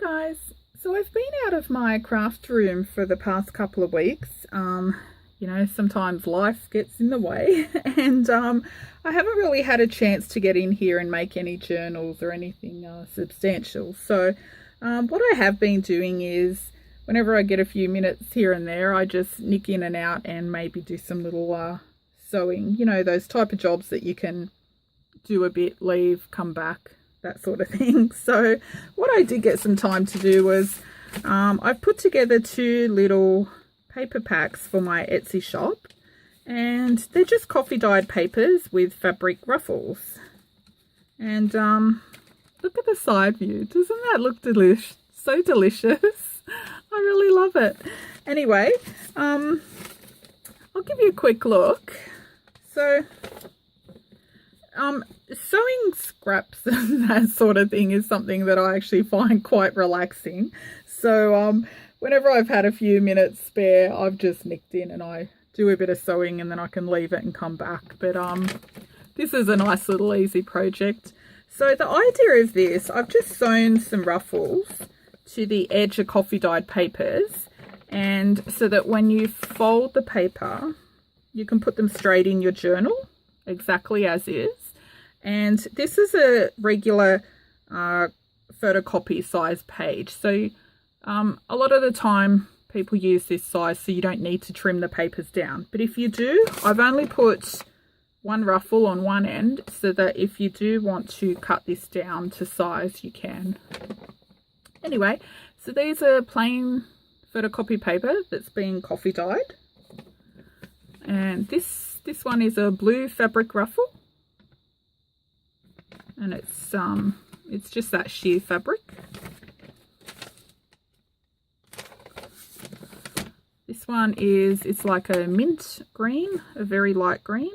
Guys, so I've been out of my craft room for the past couple of weeks. Sometimes life gets in the way and I haven't really had a chance to get in here and make any journals or anything substantial. So what I have been doing is whenever I get a few minutes here and there, I just nick in and out and maybe do some little sewing, those type of jobs that you can do a bit, leave, come back, that sort of thing. So what I did get some time to do was I've put together two little paper packs for my Etsy shop, and they're just coffee dyed papers with fabric ruffles. And look at the side view. Doesn't that look so delicious? I really love it. Anyway, I'll give you a quick look. So sewing scraps and that sort of thing is something that I actually find quite relaxing. So whenever I've had a few minutes spare, I've just nicked in and I do a bit of sewing and then I can leave it and come back. But this is a nice little easy project. So the idea of this, I've just sewn some ruffles to the edge of coffee dyed papers, and so that when you fold the paper, you can put them straight in your journal exactly as is. And this is a regular photocopy size page. So a lot of the time people use this size so you don't need to trim the papers down. But if you do, I've only put one ruffle on one end so that if you do want to cut this down to size, you can. Anyway, so these are plain photocopy paper that's been coffee dyed. And this one is a blue fabric ruffle. And it's just that sheer fabric. This one it's like a mint green, a very light green.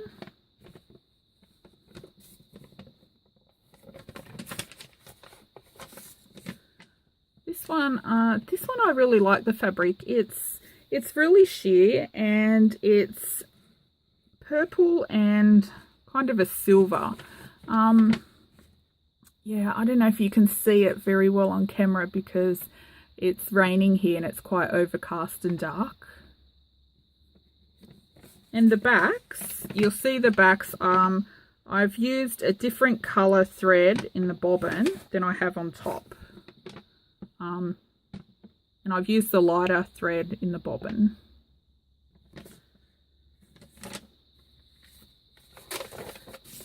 This one I really like the fabric. It's really sheer and it's purple and kind of a silver. Yeah, I don't know if you can see it very well on camera because it's raining here and it's quite overcast and dark. And the backs, you'll see the backs, I've used a different colour thread in the bobbin than I have on top. And I've used the lighter thread in the bobbin.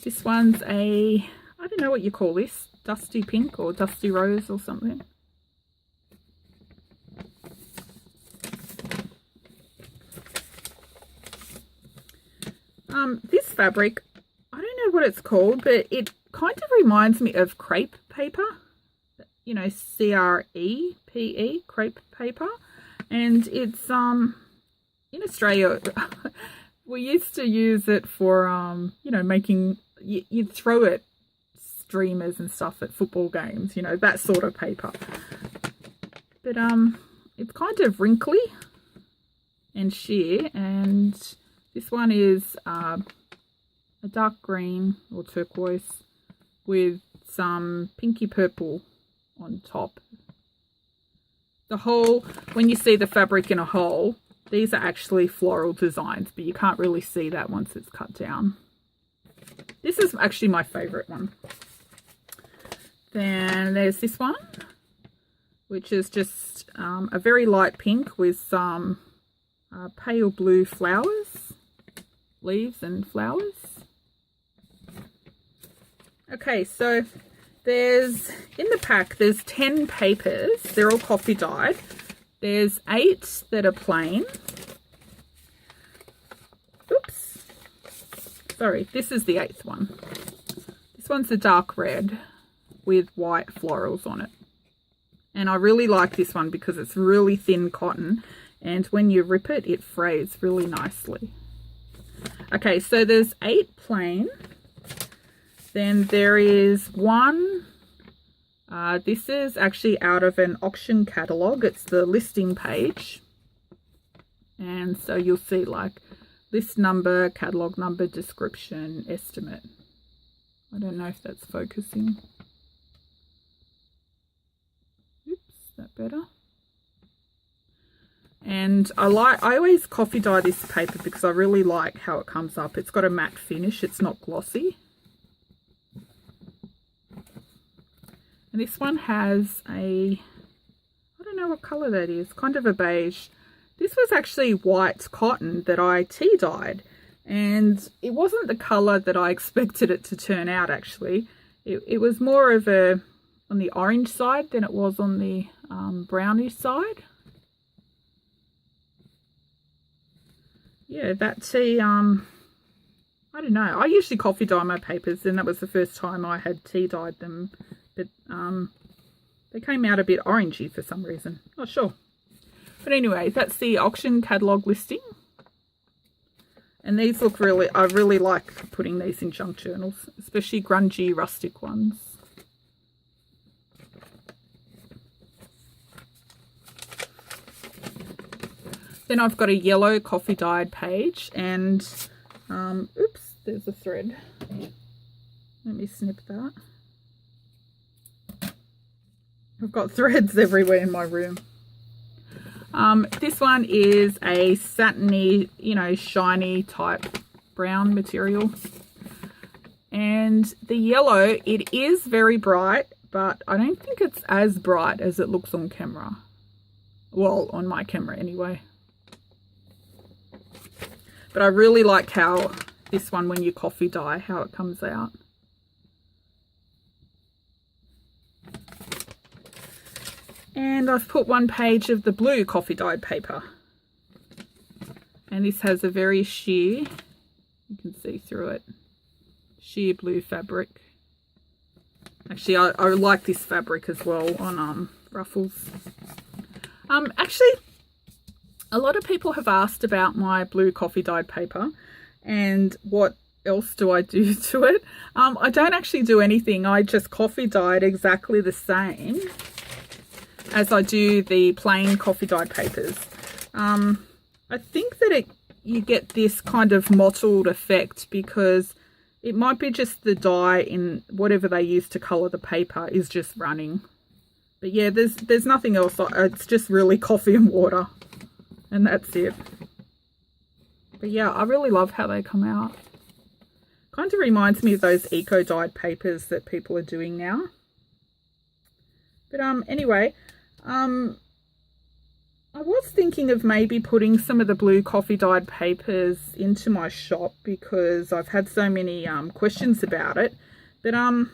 This one's I don't know what you call this, dusty pink or dusty rose or something. This fabric, I don't know what it's called, but it kind of reminds me of crepe paper, C-R-E-P-E, crepe paper. And it's in Australia we used to use it for making, you'd throw it streamers and stuff at football games, that sort of paper. But it's kind of wrinkly and sheer, and this one is a dark green or turquoise with some pinky purple on top. The whole, when you see the fabric in a whole, these are actually floral designs, but you can't really see that once it's cut down. This is actually my favourite one. Then there's this one, which is just a very light pink with some pale blue flowers, leaves and flowers. Okay, so in the pack, there's 10 papers. They're all coffee dyed. There's 8 that are plain. Oops. Sorry, this is the 8th one. This one's a dark red with white florals on it. And I really like this one because it's really thin cotton, and when you rip it, it frays really nicely. Okay, so there's 8 plain. Then there is one. This is actually out of an auction catalogue. It's the listing page. And so you'll see like list number, catalogue number, description, estimate. I don't know if that's focusing. better. And I always coffee dye this paper because I really like how it comes up. It's got a matte finish, it's not glossy. And this one has I don't know what colour that is, kind of a beige. This was actually white cotton that I tea dyed, and it wasn't the colour that I expected it to turn out actually. It was more of a on the orange side than it was on the brownish side. Yeah, that tea, I don't know. I usually coffee dye my papers, and that was the first time I had tea dyed them. But they came out a bit orangey for some reason. Not sure. But anyway, that's the auction catalogue listing. And these look really, I really like putting these in junk journals, especially grungy, rustic ones. Then I've got a yellow coffee dyed page, and oops, there's a thread. Let me snip that. I've got threads everywhere in my room. This one is a satiny, you know, shiny type brown material. And the yellow, it is very bright, but I don't think it's as bright as it looks on camera. Well, on my camera anyway. But I really like how this one, when you coffee dye, how it comes out. And I've put one page of the blue coffee dyed paper. And this has a very sheer, you can see through it, sheer blue fabric. Actually, I like this fabric as well on ruffles. Actually, a lot of people have asked about my blue coffee dyed paper and what else do I do to it. I don't actually do anything. I just coffee dye it exactly the same as I do the plain coffee dyed papers. I think that you get this kind of mottled effect because it might be just the dye in whatever they use to colour the paper is just running. But yeah, there's nothing else. It's just really coffee and water. And that's it. But yeah, I really love how they come out. Kind of reminds me of those eco-dyed papers that people are doing now. But anyway, I was thinking of maybe putting some of the blue coffee dyed papers into my shop because I've had so many questions about it. But I don't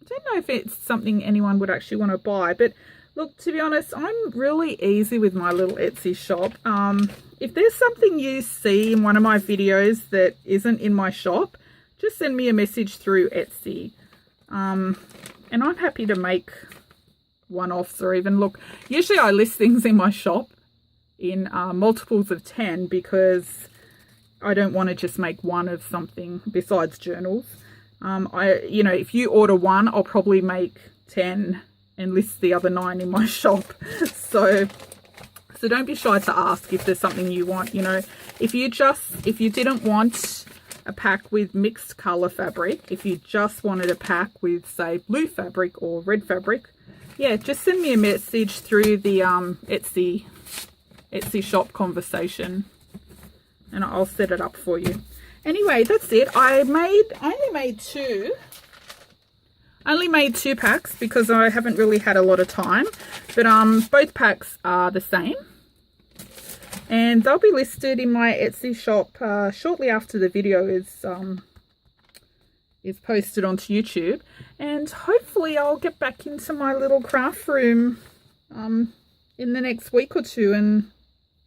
know if it's something anyone would actually want to buy. But look, to be honest, I'm really easy with my little Etsy shop. If there's something you see in one of my videos that isn't in my shop, just send me a message through Etsy. And I'm happy to make one-offs or even look. Usually I list things in my shop in multiples of 10 because I don't want to just make one of something besides journals. You know, if you order one, I'll probably make 10 and list the other 9 in my shop. So don't be shy to ask if there's something you want. You know, if you didn't want a pack with mixed color fabric, if you just wanted a pack with, say, blue fabric or red fabric, yeah, just send me a message through the Etsy shop conversation and I'll set it up for you. Anyway, that's it. I only made two packs because I haven't really had a lot of time, but both packs are the same and they'll be listed in my Etsy shop shortly after the video is posted onto YouTube, and hopefully I'll get back into my little craft room in the next week or two and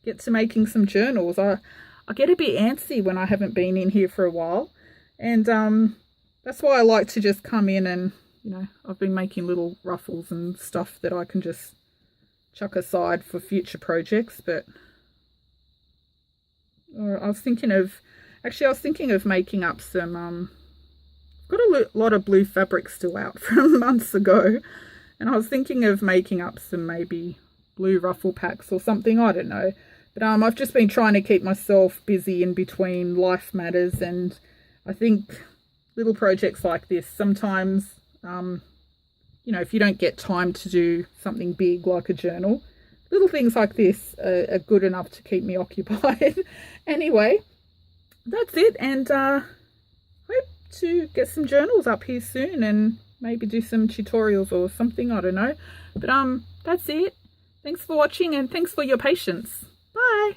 get to making some journals. I get a bit antsy when I haven't been in here for a while, and that's why I like to just come in and, you know, I've been making little ruffles and stuff that I can just chuck aside for future projects. But I was thinking of making up some got a lot of blue fabric still out from months ago, and I was thinking of making up some maybe blue ruffle packs or something, I don't know. But I've just been trying to keep myself busy in between life matters, and I think little projects like this sometimes you know, if you don't get time to do something big like a journal, little things like this are good enough to keep me occupied. Anyway, that's it, and hope to get some journals up here soon and maybe do some tutorials or something, I don't know. But that's it. Thanks for watching and thanks for your patience. Bye.